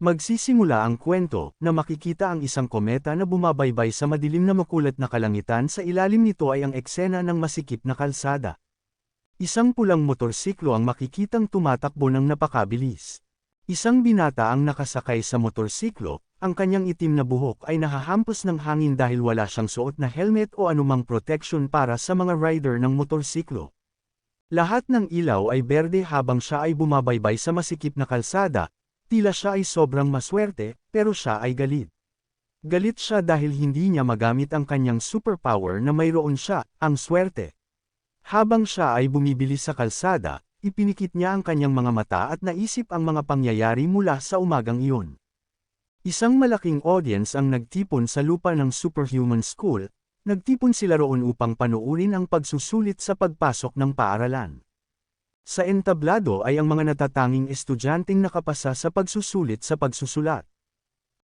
Magsisimula ang kwento na makikita ang isang kometa na bumabaybay sa madilim na makulat na kalangitan, sa ilalim nito ay ang eksena ng masikip na kalsada. Isang pulang motorsiklo ang makikitang tumatakbo ng napakabilis. Isang binata ang nakasakay sa motorsiklo, ang kanyang itim na buhok ay nahahampas ng hangin dahil wala siyang suot na helmet o anumang protection para sa mga rider ng motorsiklo. Lahat ng ilaw ay berde habang siya ay bumabaybay sa masikip na kalsada. Tila siya ay sobrang maswerte, pero siya ay galit. Galit siya dahil hindi niya magamit ang kanyang superpower na mayroon siya, ang swerte. Habang siya ay bumibili sa kalsada, ipinikit niya ang kanyang mga mata at naisip ang mga pangyayari mula sa umagang iyon. Isang malaking audience ang nagtipon sa lupa ng Superhuman School. Nagtipon sila roon upang panuurin ang pagsusulit sa pagpasok ng paaralan. Sa entablado ay ang mga natatanging estudyanteng nakapasa sa pagsusulit sa pagsusulat.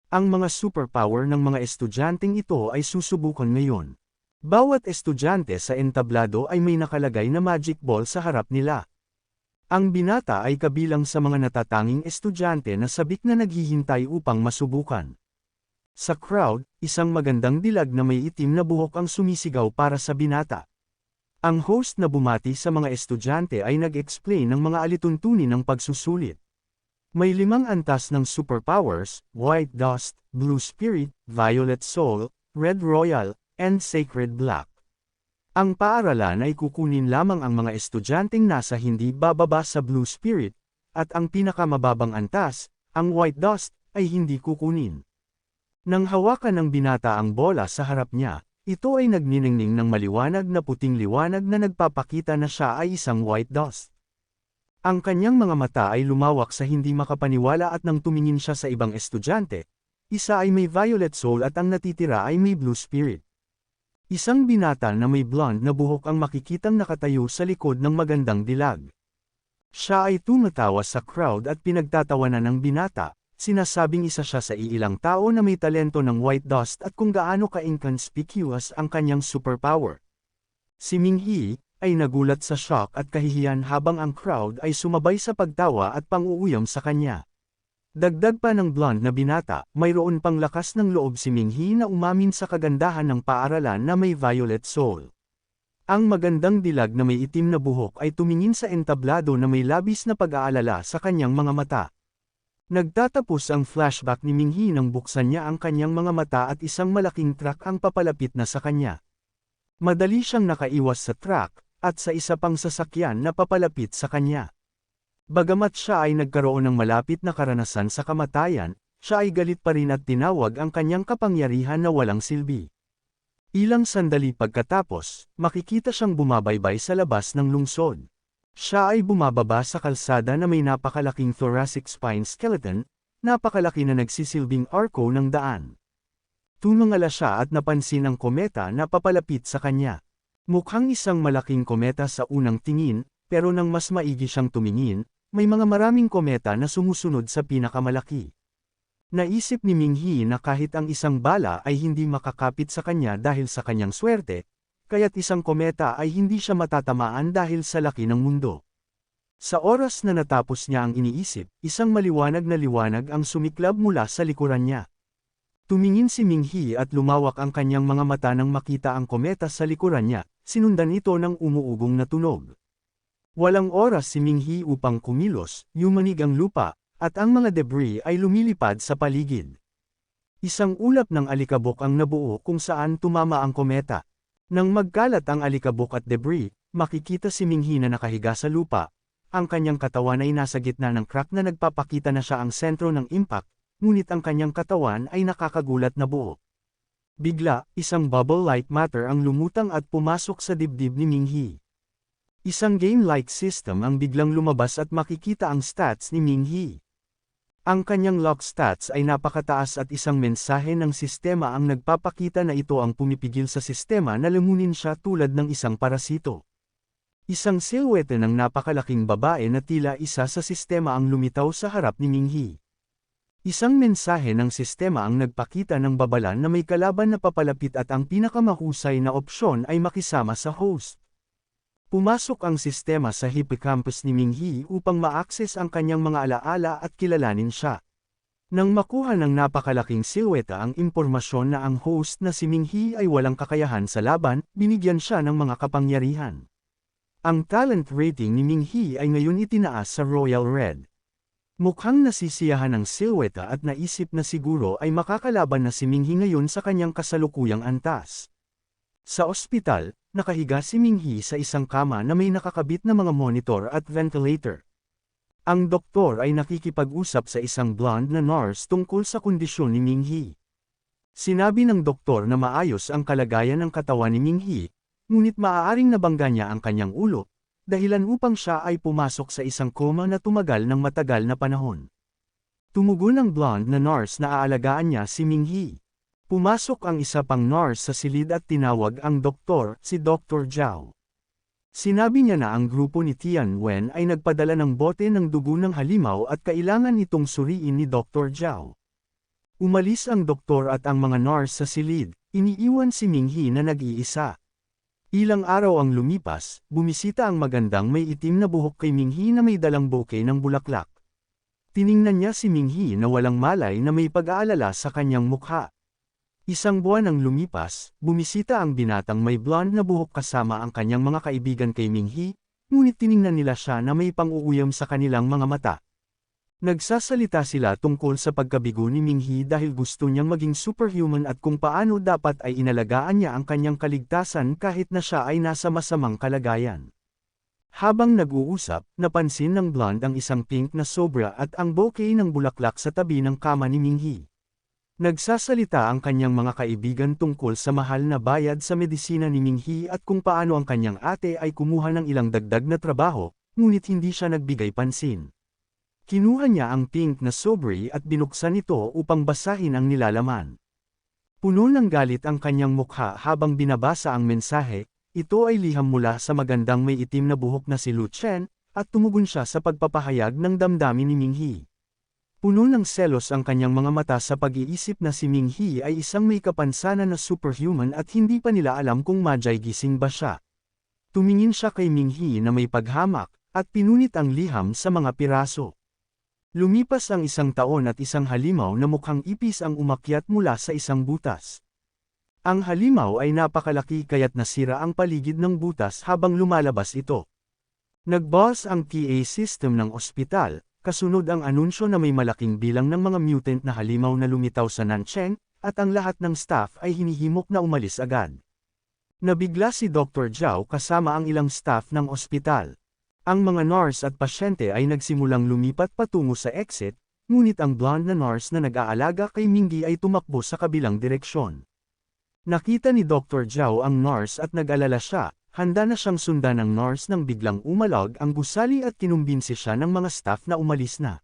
Ang mga superpower ng mga estudyanteng ito ay susubukan ngayon. Bawat estudyante sa entablado ay may nakalagay na magic ball sa harap nila. Ang binata ay kabilang sa mga natatanging estudyante na sabik na naghihintay upang masubukan. Sa crowd, isang magandang dilag na may itim na buhok ang sumisigaw para sa binata. Ang host na bumati sa mga estudyante ay nag-explain ng mga alituntunin ng pagsusulit. May 5 antas ng superpowers: White Dust, Blue Spirit, Violet Soul, Red Royal, and Sacred Black. Ang paaralan ay kukunin lamang ang mga estudyanteng nasa hindi bababa sa Blue Spirit, at ang pinakamababang antas, ang White Dust, ay hindi kukunin. Nang hawakan ng binata ang bola sa harap niya, ito ay nagniningning ng maliwanag na puting liwanag na nagpapakita na siya ay isang white dust. Ang kanyang mga mata ay lumawak sa hindi makapaniwala at nang tumingin siya sa ibang estudyante, isa ay may violet soul at ang natitira ay may blue spirit. Isang binata na may blonde na buhok ang makikitang nakatayo sa likod ng magandang dilag. Siya ay tumatawa sa crowd at pinagtatawanan ng binata. Sinasabing isa siya sa iilang tao na may talento ng white dust at kung gaano ka-inconspicuous ang kanyang superpower. Si Ming-hee ay nagulat sa shock at kahihiyan habang ang crowd ay sumabay sa pagtawa at pang-uuyam sa kanya. Dagdag pa ng blonde na binata, mayroon pang lakas ng loob si Ming-hee na umamin sa kagandahan ng paaralan na may violet soul. Ang magandang dilag na may itim na buhok ay tumingin sa entablado na may labis na pag-aalala sa kanyang mga mata. Nagtatapos ang flashback ni Ming-hee nang buksan niya ang kanyang mga mata at isang malaking truck ang papalapit na sa kanya. Madali siyang nakaiwas sa truck, at sa isa pang sasakyan na papalapit sa kanya. Bagamat siya ay nagkaroon ng malapit na karanasan sa kamatayan, siya ay galit pa rin at tinawag ang kanyang kapangyarihan na walang silbi. Ilang sandali pagkatapos, makikita siyang bumabaybay sa labas ng lungsod. Siya ay bumababa sa kalsada na may napakalaking thoracic spine skeleton, napakalaki na nagsisilbing arko ng daan. Tumangala siya at napansin ang kometa na papalapit sa kanya. Mukhang isang malaking kometa sa unang tingin, pero nang mas maigi siyang tumingin, may mga maraming kometa na sumusunod sa pinakamalaki. Naisip ni Ming-hee na kahit ang isang bala ay hindi makakapit sa kanya dahil sa kanyang swerte, kaya't isang kometa ay hindi siya matatamaan dahil sa laki ng mundo. Sa oras na natapos niya ang iniisip, isang maliwanag na liwanag ang sumiklab mula sa likuran niya. Tumingin si Ming-hee at lumawak ang kanyang mga mata nang makita ang kometa sa likuran niya, sinundan ito ng umuugong na tunog. Walang oras si Ming-hee upang kumilos, yumanig ang lupa, at ang mga debris ay lumilipad sa paligid. Isang ulap ng alikabok ang nabuo kung saan tumama ang kometa. Nang magkalat ang alikabok at debris, makikita si Ming-hee na nakahiga sa lupa. Ang kanyang katawan ay nasa gitna ng crack na nagpapakita na siya ang sentro ng impact, ngunit ang kanyang katawan ay nakakagulat na buo. Bigla, isang bubble-like matter ang lumutang at pumasok sa dibdib ni Ming-hee. Isang game-like system ang biglang lumabas at makikita ang stats ni Ming-hee. Ang kanyang lock stats ay napakataas at isang mensahe ng sistema ang nagpapakita na ito ang pumipigil sa sistema na lamunin siya tulad ng isang parasito. Isang silhouette ng napakalaking babae na tila isa sa sistema ang lumitaw sa harap ni Ming-hee. Isang mensahe ng sistema ang nagpakita ng babalan na may kalaban na papalapit at ang pinakamahusay na opsyon ay makisama sa host. Pumasok ang sistema sa hippocampus ni Ming-hee upang ma-access ang kanyang mga alaala at kilalanin siya. Nang makuha ng napakalaking silweta ang impormasyon na ang host na si Ming-Hi ay walang kakayahan sa laban, binigyan siya ng mga kapangyarihan. Ang talent rating ni Ming-Hi ay ngayon itinaas sa Royal Red. Mukhang nasisiyahan ang silweta at naisip na siguro ay makakalaban na si Ming-Hi ngayon sa kanyang kasalukuyang antas. Sa ospital, nakahiga si Ming-Hi sa isang kama na may nakakabit na mga monitor at ventilator. Ang doktor ay nakikipag-usap sa isang blonde na nurse tungkol sa kondisyon ni Ming-Hi. Sinabi ng doktor na maayos ang kalagayan ng katawan ni Ming-Hi, ngunit maaaring nabangga niya ang kanyang ulo, dahilan upang siya ay pumasok sa isang koma na tumagal ng matagal na panahon. Tumugon ang blonde na nurse na aalagaan niya si Ming-Hi. Pumasok ang isa pang nurse sa silid at tinawag ang doktor, si Dr. Zhao. Sinabi niya na ang grupo ni Tian Wen ay nagpadala ng bote ng dugo ng halimaw at kailangan itong suriin ni Dr. Zhao. Umalis ang doktor at ang mga nurse sa silid, iniiwan si Ming-Hi na nag-iisa. Ilang araw ang lumipas, bumisita ang magandang may itim na buhok kay Ming-Hi na may dalang bouquet ng bulaklak. Tiningnan niya si Ming-Hi na walang malay na may pag-aalala sa kanyang mukha. Isang buwan ang lumipas, bumisita ang binatang may blonde na buhok kasama ang kanyang mga kaibigan kay Ming-Hi, ngunit tiningnan nila siya na may pang-uuyam sa kanilang mga mata. Nagsasalita sila tungkol sa pagkabigo ni Ming-Hi dahil gusto niyang maging superhuman at kung paano dapat ay inalagaan niya ang kanyang kaligtasan kahit na siya ay nasa masamang kalagayan. Habang nag-uusap, napansin ng blonde ang isang pink na sobra at ang bouquet ng bulaklak sa tabi ng kama ni Ming-Hi. Nagsasalita ang kanyang mga kaibigan tungkol sa mahal na bayad sa medisina ni Ming-Hi at kung paano ang kanyang ate ay kumuha ng ilang dagdag na trabaho, ngunit hindi siya nagbigay pansin. Kinuha niya ang pink na sobre at binuksan ito upang basahin ang nilalaman. Puno ng galit ang kanyang mukha habang binabasa ang mensahe, ito ay liham mula sa magandang may itim na buhok na si Lu Chen, at tumugon siya sa pagpapahayag ng damdamin ni Ming-Hi. Puno ng selos ang kanyang mga mata sa pag-iisip na si Ming-Hi ay isang may kapansanan na superhuman at hindi pa nila alam kung majay gising ba siya. Tumingin siya kay Ming-Hi na may paghamak, at pinunit ang liham sa mga piraso. Lumipas ang isang taon at isang halimaw na mukhang ipis ang umakyat mula sa isang butas. Ang halimaw ay napakalaki kaya't nasira ang paligid ng butas habang lumalabas ito. Nag-buzz ang PA system ng ospital, kasunod ang anunsyo na may malaking bilang ng mga mutant na halimaw na lumitaw sa Nancheng, at ang lahat ng staff ay hinihimok na umalis agad. Nabigla si Dr. Zhao kasama ang ilang staff ng ospital. Ang mga nurse at pasyente ay nagsimulang lumipat patungo sa exit, ngunit ang blonde na nurse na nag-aalaga kay Ming-Hi ay tumakbo sa kabilang direksyon. Nakita ni Dr. Zhao ang nurse at nag-alala siya, handa na siyang sundan ng nurse nang biglang umalog ang gusali at kinumbinsi siya ng mga staff na umalis na.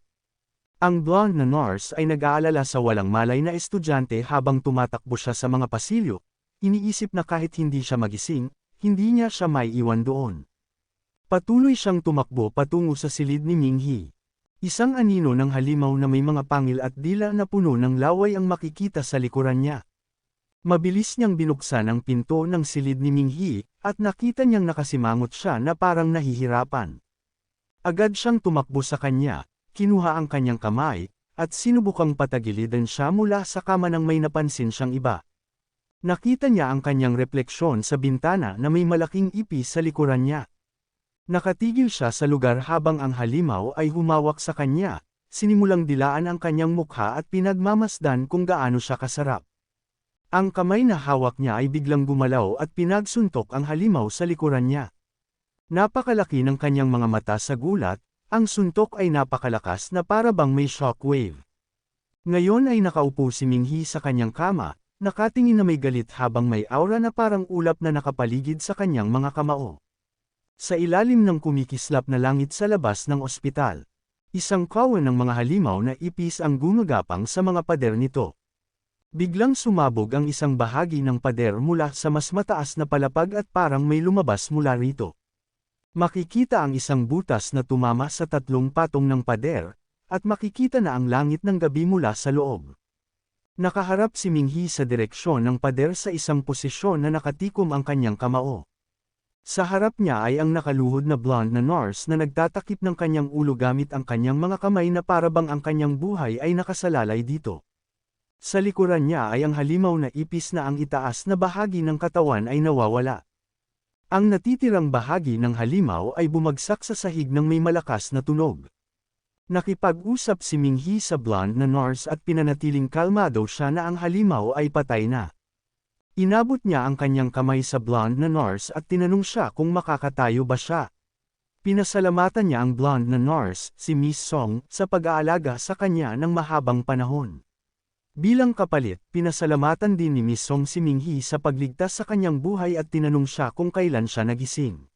Ang blonde na nurse ay nag-aalala sa walang malay na estudyante habang tumatakbo siya sa mga pasilyo, iniisip na kahit hindi siya magising, hindi niya siya maiiwan doon. Patuloy siyang tumakbo patungo sa silid ni Ming-Hi. Isang anino ng halimaw na may mga pangil at dila na puno ng laway ang makikita sa likuran niya. Mabilis niyang binuksan ang pinto ng silid ni Ming-Hi, at nakita niyang nakasimangot siya na parang nahihirapan. Agad siyang tumakbo sa kanya, kinuha ang kanyang kamay, at sinubukang patagilidan siya mula sa kama nang may napansin siyang iba. Nakita niya ang kanyang refleksyon sa bintana na may malaking ipis sa likuran niya. Nakatigil siya sa lugar habang ang halimaw ay humawak sa kanya, sinimulang dilaan ang kanyang mukha at pinagmamasdan kung gaano siya kasarap. Ang kamay na hawak niya ay biglang gumalaw at pinagsuntok ang halimaw sa likuran niya. Napakalaki ng kanyang mga mata sa gulat, ang suntok ay napakalakas na para bang may shockwave. Ngayon ay nakaupo si Ming-Hi sa kanyang kama, nakatingin na may galit habang may aura na parang ulap na nakapaligid sa kanyang mga kamao. Sa ilalim ng kumikislap na langit sa labas ng ospital, isang kawan ng mga halimaw na ipis ang gumagapang sa mga pader nito. Biglang sumabog ang isang bahagi ng pader mula sa mas mataas na palapag at parang may lumabas mula rito. Makikita ang isang butas na tumama sa tatlong patong ng pader, at makikita na ang langit ng gabi mula sa loob. Nakaharap si Ming-Hi sa direksyon ng pader sa isang posisyon na nakatikom ang kanyang kamao. Sa harap niya ay ang nakaluhod na blonde na nurse na nagtatakip ng kanyang ulo gamit ang kanyang mga kamay na parabang ang kanyang buhay ay nakasalalay dito. Sa likuran niya ay ang halimaw na ipis na ang itaas na bahagi ng katawan ay nawawala. Ang natitirang bahagi ng halimaw ay bumagsak sa sahig ng may malakas na tunog. Nakipag-usap si Ming-Hee sa blonde na nurse at pinanatiling kalmado siya na ang halimaw ay patay na. Inabot niya ang kanyang kamay sa blonde na nurse at tinanong siya kung makakatayo ba siya. Pinasalamatan niya ang blonde na nurse, si Miss Song, sa pag-aalaga sa kanya ng mahabang panahon. Bilang kapalit, pinasalamatan din ni Miss Song si Ming-Hee sa pagligtas sa kanyang buhay at tinanong siya kung kailan siya nagising.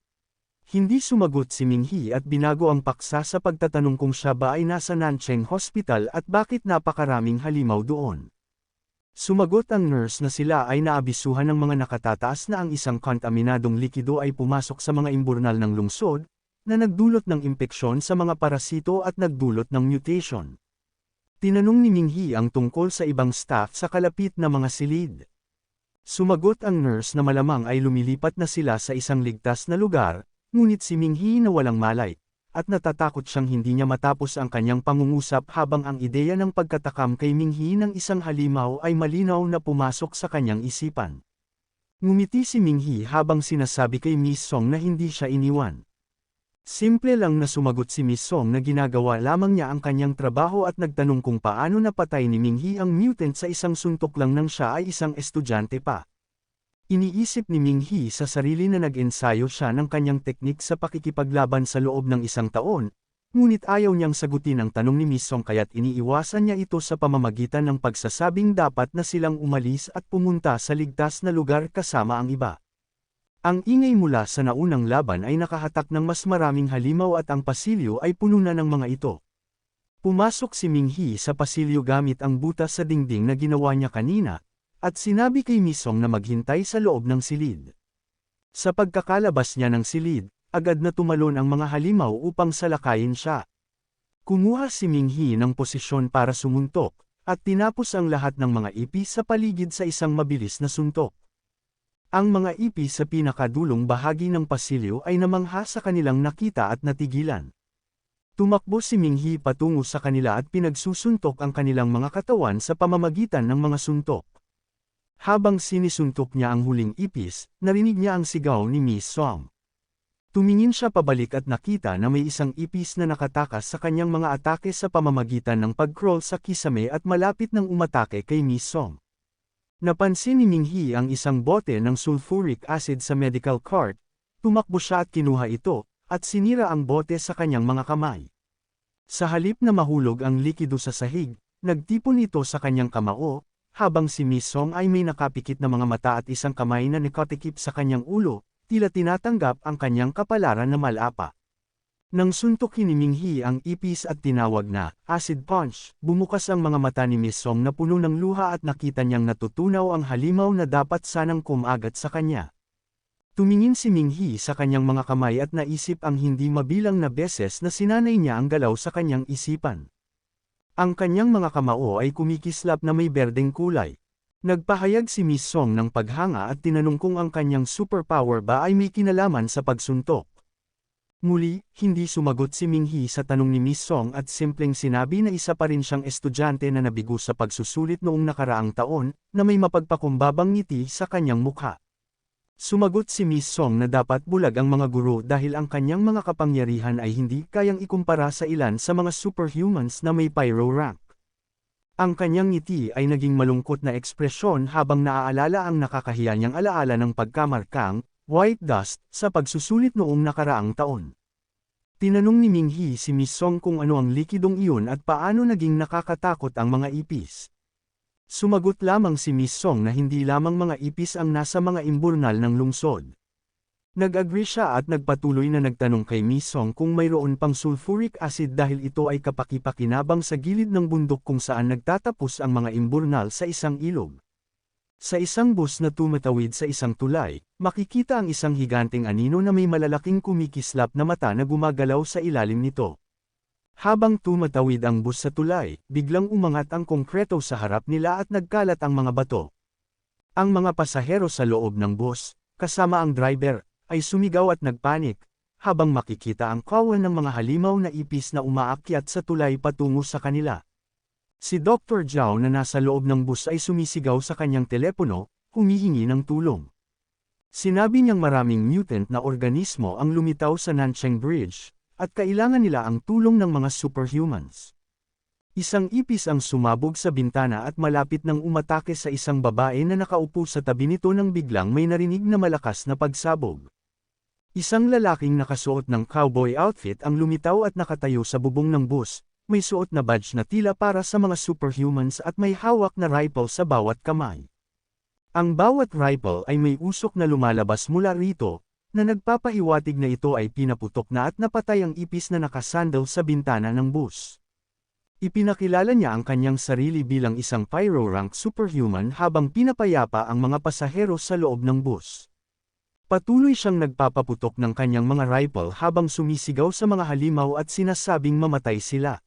Hindi sumagot si Ming-Hee at binago ang paksa sa pagtatanong kung siya ba ay nasa Nancheng Hospital at bakit napakaraming halimaw doon. Sumagot ang nurse na sila ay naabisuhan ng mga nakatataas na ang isang kontaminadong likido ay pumasok sa mga imburnal ng lungsod, na nagdulot ng impeksyon sa mga parasito at nagdulot ng mutation. Tinanong ni Ming-Hee ang tungkol sa ibang staff sa kalapit na mga silid. Sumagot ang nurse na malamang ay lumilipat na sila sa isang ligtas na lugar, ngunit si Ming-Hee na walang malay, at natatakot siyang hindi niya matapos ang kanyang pangungusap habang ang ideya ng pagkatakam kay Ming-Hee ng isang halimaw ay malinaw na pumasok sa kanyang isipan. Ngumiti si Ming-Hee habang sinasabi kay Miss Song na hindi siya iniwan. Simple lang na sumagot si Miss Song na ginagawa lamang niya ang kanyang trabaho at nagtanong kung paano napatay ni Ming-Hee ang mutant sa isang suntok lang nang siya ay isang estudyante pa. Iniisip ni Ming-Hee sa sarili na nag-ensayo siya ng kanyang teknik sa pakikipaglaban sa loob ng isang taon, ngunit ayaw niyang sagutin ang tanong ni Miss Song kaya't iniiwasan niya ito sa pamamagitan ng pagsasabing dapat na silang umalis at pumunta sa ligtas na lugar kasama ang iba. Ang ingay mula sa naunang laban ay nakahatak ng mas maraming halimaw at ang pasilyo ay puno na ng mga ito. Pumasok si Ming-Hee sa pasilyo gamit ang butas sa dingding na ginawa niya kanina, at sinabi kay Miss Song na maghintay sa loob ng silid. Sa pagkakalabas niya ng silid, agad na tumalon ang mga halimaw upang salakayin siya. Kumuha si Ming-Hee ng posisyon para sumuntok, at tinapos ang lahat ng mga ipis sa paligid sa isang mabilis na suntok. Ang mga ipis sa pinakadulong bahagi ng pasilyo ay namangha sa kanilang nakita at natigilan. Tumakbo si Ming-Hee patungo sa kanila at pinagsusuntok ang kanilang mga katawan sa pamamagitan ng mga suntok. Habang sinisuntok niya ang huling ipis, narinig niya ang sigaw ni Miss Song. Tumingin siya pabalik at nakita na may isang ipis na nakatakas sa kanyang mga atake sa pamamagitan ng pag-crawl sa kisame at malapit ng umatake kay Miss Song. Napansin ni Ming-Hee ang isang bote ng sulfuric acid sa medical cart, tumakbo siya at kinuha ito, at sinira ang bote sa kanyang mga kamay. Sa halip na mahulog ang likido sa sahig, nagtipon ito sa kanyang kamao, habang si Miss Song ay may nakapikit na mga mata at isang kamay na nakatikip sa kanyang ulo, tila tinatanggap ang kanyang kapalaran na malapa. Nang suntukin ni Ming-Hee ang ipis at tinawag na acid punch, bumukas ang mga mata ni Miss Song na puno ng luha at nakita niyang natutunaw ang halimaw na dapat sanang kumagat sa kanya. Tumingin si Ming-Hee sa kanyang mga kamay at naisip ang hindi mabilang na beses na sinanay niya ang galaw sa kanyang isipan. Ang kanyang mga kamao ay kumikislap na may berdeng kulay. Nagpahayag si Miss Song ng paghanga at tinanong kung ang kanyang superpower ba ay may kinalaman sa pagsuntok. Muli, hindi sumagot si Ming-Hee sa tanong ni Miss Song at simpleng sinabi na isa pa rin siyang estudyante na nabigo sa pagsusulit noong nakaraang taon, na may mapagpakumbabang ngiti sa kanyang mukha. Sumagot si Miss Song na dapat bulag ang mga guro dahil ang kanyang mga kapangyarihan ay hindi kayang ikumpara sa ilan sa mga superhumans na may pyro rank. Ang kanyang ngiti ay naging malungkot na ekspresyon habang naaalala ang nakakahiya niyang alaala ng pagkamarkang, white dust, sa pagsusulit noong nakaraang taon. Tinanong ni Ming-Hee si Miss Song kung ano ang likidong iyon at paano naging nakakatakot ang mga ipis. Sumagot lamang si Miss Song na hindi lamang mga ipis ang nasa mga imburnal ng lungsod. Nag-agree siya at nagpatuloy na nagtanong kay Miss Song kung mayroon pang sulfuric acid dahil ito ay kapakipakinabang sa gilid ng bundok kung saan nagtatapos ang mga imburnal sa isang ilog. Sa isang bus na tumatawid sa isang tulay, makikita ang isang higanteng anino na may malalaking kumikislap na mata na gumagalaw sa ilalim nito. Habang tumatawid ang bus sa tulay, biglang umangat ang konkreto sa harap nila at nagkalat ang mga bato. Ang mga pasahero sa loob ng bus, kasama ang driver, ay sumigaw at nagpanik, habang makikita ang kawan ng mga halimaw na ipis na umaakyat sa tulay patungo sa kanila. Si Dr. Zhao na nasa loob ng bus ay sumisigaw sa kanyang telepono, humihingi ng tulong. Sinabi niyang maraming mutant na organismo ang lumitaw sa Nanchang Bridge, at kailangan nila ang tulong ng mga superhumans. Isang ipis ang sumabog sa bintana at malapit nang umatake sa isang babae na nakaupo sa tabi nito nang biglang may narinig na malakas na pagsabog. Isang lalaking nakasuot ng cowboy outfit ang lumitaw at nakatayo sa bubong ng bus, may suot na badge na tila para sa mga superhumans at may hawak na rifle sa bawat kamay. Ang bawat rifle ay may usok na lumalabas mula rito, na nagpapahiwatig na ito ay pinaputok na at napatay ang ipis na nakasandal sa bintana ng bus. Ipinakilala niya ang kanyang sarili bilang isang pyro-rank superhuman habang pinapayapa ang mga pasahero sa loob ng bus. Patuloy siyang nagpapaputok ng kanyang mga rifle habang sumisigaw sa mga halimaw at sinasabing mamatay sila.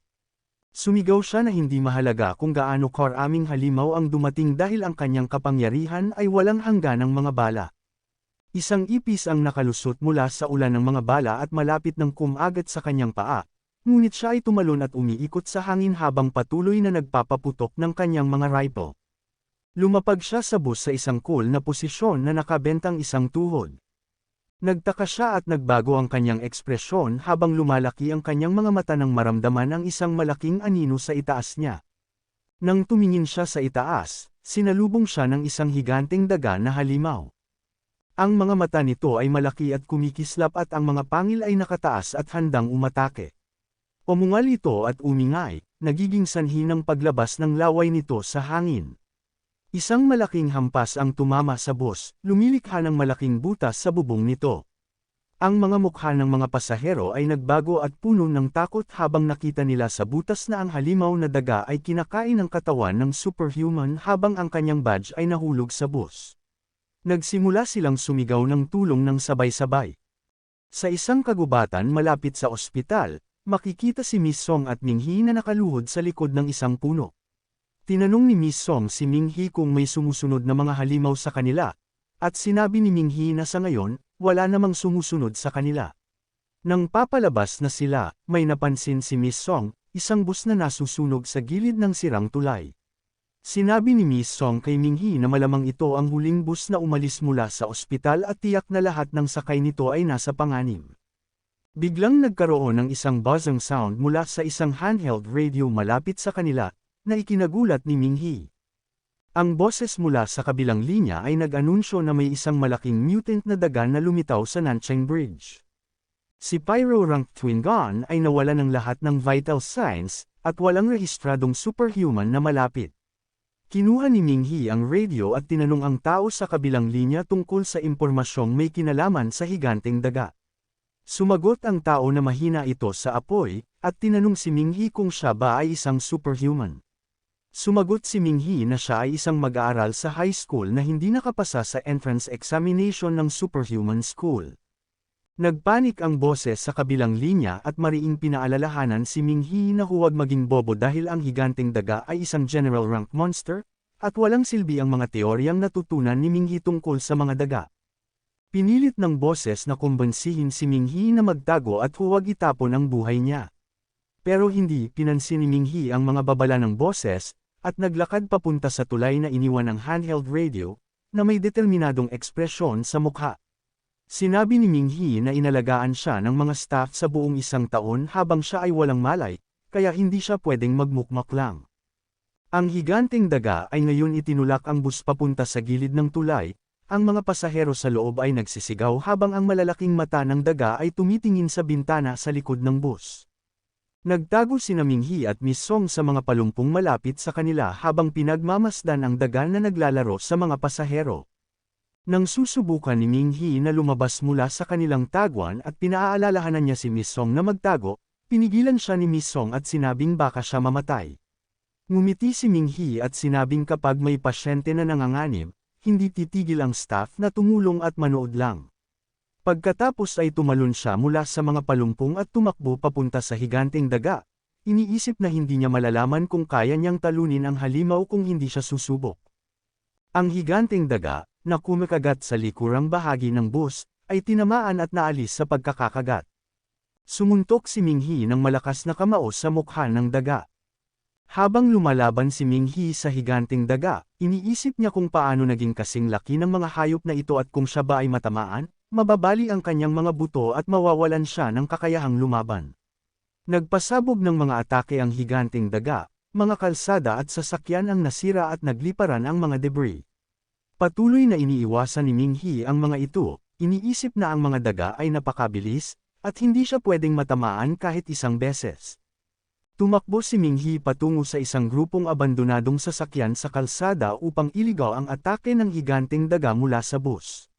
Sumigaw siya na hindi mahalaga kung gaano karaming halimaw ang dumating dahil ang kanyang kapangyarihan ay walang hangganang mga bala. Isang ipis ang nakalusot mula sa ulan ng mga bala at malapit nang kumagat sa kanyang paa. Ngunit siya ay tumalon at umiikot sa hangin habang patuloy na nagpapaputok ng kanyang mga rifle. Lumapag siya sa bus sa isang cool na posisyon na nakabentang isang tuhod. Nagtaka siya at nagbago ang kanyang ekspresyon habang lumalaki ang kanyang mga mata nang maramdaman ang isang malaking anino sa itaas niya. Nang tumingin siya sa itaas, sinalubong siya ng isang higanteng daga na halimaw. Ang mga mata nito ay malaki at kumikislap at ang mga pangil ay nakataas at handang umatake. Umungal ito at umingay, nagiging sanhi ng paglabas ng laway nito sa hangin. Isang malaking hampas ang tumama sa bus, lumilikha ng malaking butas sa bubong nito. Ang mga mukha ng mga pasahero ay nagbago at puno ng takot habang nakita nila sa butas na ang halimaw na daga ay kinakain ang katawan ng superhuman habang ang kanyang badge ay nahulog sa bus. Nagsimula silang sumigaw ng tulong ng sabay-sabay. Sa isang kagubatan malapit sa ospital, makikita si Miss Song at Ming He na nakaluhod sa likod ng isang puno. Tinanong ni Miss Song si Ming He kung may sumusunod na mga halimaw sa kanila, at sinabi ni Ming He na sa ngayon, wala namang sumusunod sa kanila. Nang papalabas na sila, may napansin si Miss Song, isang bus na nasusunog sa gilid ng sirang tulay. Sinabi ni Miss Song kay Ming He na malamang ito ang huling bus na umalis mula sa ospital at tiyak na lahat ng sakay nito ay nasa panganib. Biglang nagkaroon ng isang buzzing sound mula sa isang handheld radio malapit sa kanila, na ikinagulat ni Ming He. Ang boses mula sa kabilang linya ay nag-anunsyo na may isang malaking mutant na daga na lumitaw sa Nanchang Bridge. Si Pyro-Rank Twingan ay nawala ng lahat ng vital signs, at walang rehistradong superhuman na malapit. Kinuha ni Ming He ang radio at tinanong ang tao sa kabilang linya tungkol sa impormasyong may kinalaman sa higanteng daga. Sumagot ang tao na mahina ito sa apoy, at tinanong si Ming He kung siya ba ay isang superhuman. Sumagot si Ming He na siya ay isang mag-aaral sa high school na hindi nakapasa sa entrance examination ng superhuman school. Nagpanik ang boses sa kabilang linya at mariing pinaalalahanan si Ming He na huwag maging bobo dahil ang higanteng daga ay isang general rank monster, at walang silbi ang mga teoryang natutunan ni Ming He tungkol sa mga daga. Pinilit ng boses na kumbensihin si Ming He na magtago at huwag itapon ang buhay niya. Pero hindi pinansin ni Ming He ang mga babala ng boses, at naglakad papunta sa tulay na iniwan ng handheld radio, na may determinadong ekspresyon sa mukha. Sinabi ni Ming He na inalagaan siya ng mga staff sa buong isang taon habang siya ay walang malay, kaya hindi siya pwedeng magmukmak lang. Ang higanteng daga ay ngayon itinulak ang bus papunta sa gilid ng tulay. Ang mga pasahero sa loob ay nagsisigaw habang ang malalaking mata ng daga ay tumitingin sa bintana sa likod ng bus. Nagtago sina Ming He at Miss Song sa mga palumpong malapit sa kanila habang pinagmamasdan ang daga na naglalaro sa mga pasahero. Nang susubukan ni Ming He na lumabas mula sa kanilang taguan at pinaalalahanan niya si Miss Song na magtago, pinigilan siya ni Miss Song at sinabing baka siya mamatay. Ngumiti si Ming He at sinabing kapag may pasyente na nanganganib, hindi titigil ang staff na tumulong at manood lang. Pagkatapos ay tumalon siya mula sa mga palumpong at tumakbo papunta sa higanteng daga. Iniisip na hindi niya malalaman kung kaya niyang talunin ang halimaw kung hindi siya susubok. Ang higanteng daga, na kumakagat sa likurang bahagi ng bus, ay tinamaan at naalis sa pagkakakagat. Sumuntok si Ming-Hi ng malakas na kamao sa mukha ng daga. Habang lumalaban si Ming-Hi sa higanting daga, iniisip niya kung paano naging kasing laki ng mga hayop na ito at kung siya ba ay matamaan, mababali ang kanyang mga buto at mawawalan siya ng kakayahang lumaban. Nagpasabog ng mga atake ang higanting daga, mga kalsada at sasakyan ang nasira at nagliparan ang mga debris. Patuloy na iniiwasan ni Ming-Hi ang mga ito, iniisip na ang mga daga ay napakabilis, at hindi siya pwedeng matamaan kahit isang beses. Tumakbo si Ming-Hi patungo sa isang grupong abandonadong sasakyan sa kalsada upang iligaw ang atake ng higanting daga mula sa bus.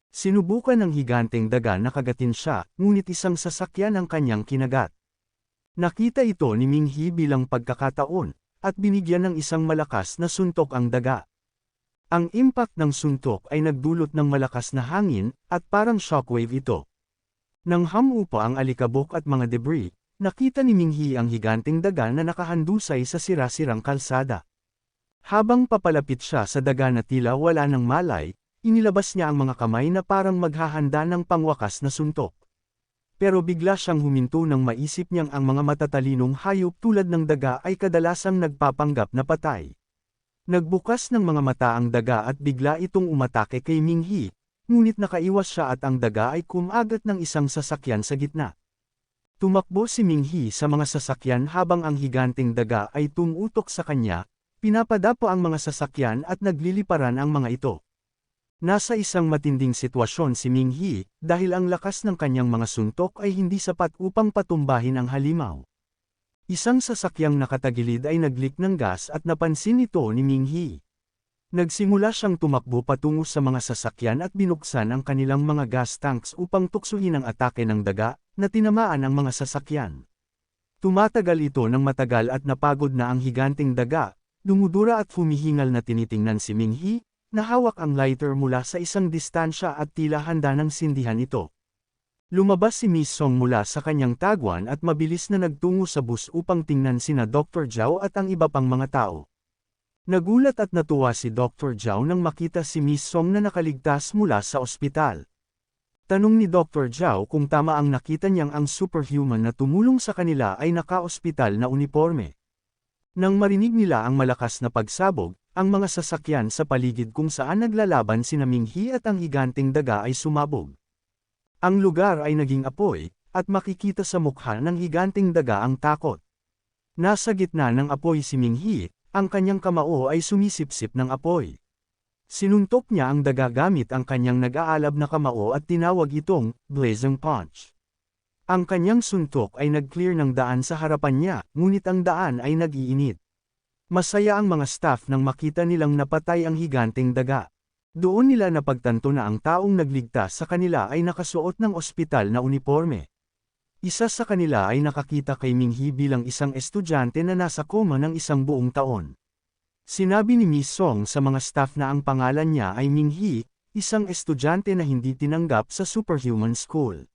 Sinubukan ng higanting daga na kagatin siya, ngunit isang sasakyan ang kanyang kinagat. Nakita ito ni Ming-Hi bilang pagkakataon, at binigyan ng isang malakas na suntok ang daga. Ang impact ng suntok ay nagdulot ng malakas na hangin, at parang shockwave ito. Nang hamupa ang alikabok at mga debris, nakita ni Ming-Hi ang higanting daga na nakahandusay sa sira-sirang kalsada. Habang papalapit siya sa daga na tila wala ng malay, inilabas niya ang mga kamay na parang maghahanda ng pangwakas na suntok. Pero bigla siyang huminto nang maisip niyang ang mga matatalinong hayop tulad ng daga ay kadalasang nagpapanggap na patay. Nagbukas ng mga mata ang daga at bigla itong umatake kay Ming-Hi, ngunit nakaiwas siya at ang daga ay kumagat ng isang sasakyan sa gitna. Tumakbo si Ming-Hi sa mga sasakyan habang ang higanting daga ay tumutok sa kanya, pinapadapo ang mga sasakyan at nagliliparan ang mga ito. Nasa isang matinding sitwasyon si Ming-Hi, dahil ang lakas ng kanyang mga suntok ay hindi sapat upang patumbahin ang halimaw. Isang sasakyang nakatagilid ay nag-leak ng gas at napansin ito ni Ming-Hi. Nagsimula siyang tumakbo patungo sa mga sasakyan at binuksan ang kanilang mga gas tanks upang tuksuhin ang atake ng daga, na tinamaan ang mga sasakyan. Tumatagal ito ng matagal at napagod na ang higanting daga, dumudura at humihingal na tinitingnan si Ming-Hi, na hawak ang lighter mula sa isang distansya at tila handa ng sindihan ito. Lumabas si Miss Song mula sa kanyang tagwan at mabilis na nagtungo sa bus upang tingnan sina Dr. Zhao at ang iba pang mga tao. Nagulat at natuwa si Dr. Zhao nang makita si Miss Song na nakaligtas mula sa ospital. Tanong ni Dr. Zhao kung tama ang nakita niyang ang superhuman na tumulong sa kanila ay naka-ospital na uniforme. Nang marinig nila ang malakas na pagsabog, ang mga sasakyan sa paligid kung saan naglalaban sina Ming-Hi at ang higanting daga ay sumabog. Ang lugar ay naging apoy, at makikita sa mukha ng higanting daga ang takot. Nasa gitna ng apoy si Ming-Hi, ang kanyang kamao ay sumisipsip ng apoy. Sinuntok niya ang daga gamit ang kanyang nag-aalab na kamao at tinawag itong Blazing Punch. Ang kanyang suntok ay nag-clear ng daan sa harapan niya, ngunit ang daan ay nag-iinit. Masaya ang mga staff nang makita nilang napatay ang higanting daga. Doon nila napagtanto na ang taong nagligtas sa kanila ay nakasuot ng ospital na uniforme. Isa sa kanila ay nakakita kay Ming-Hi bilang isang estudyante na nasa koma ng isang buong taon. Sinabi ni Miss Song sa mga staff na ang pangalan niya ay Ming-Hi, isang estudyante na hindi tinanggap sa Superhuman School.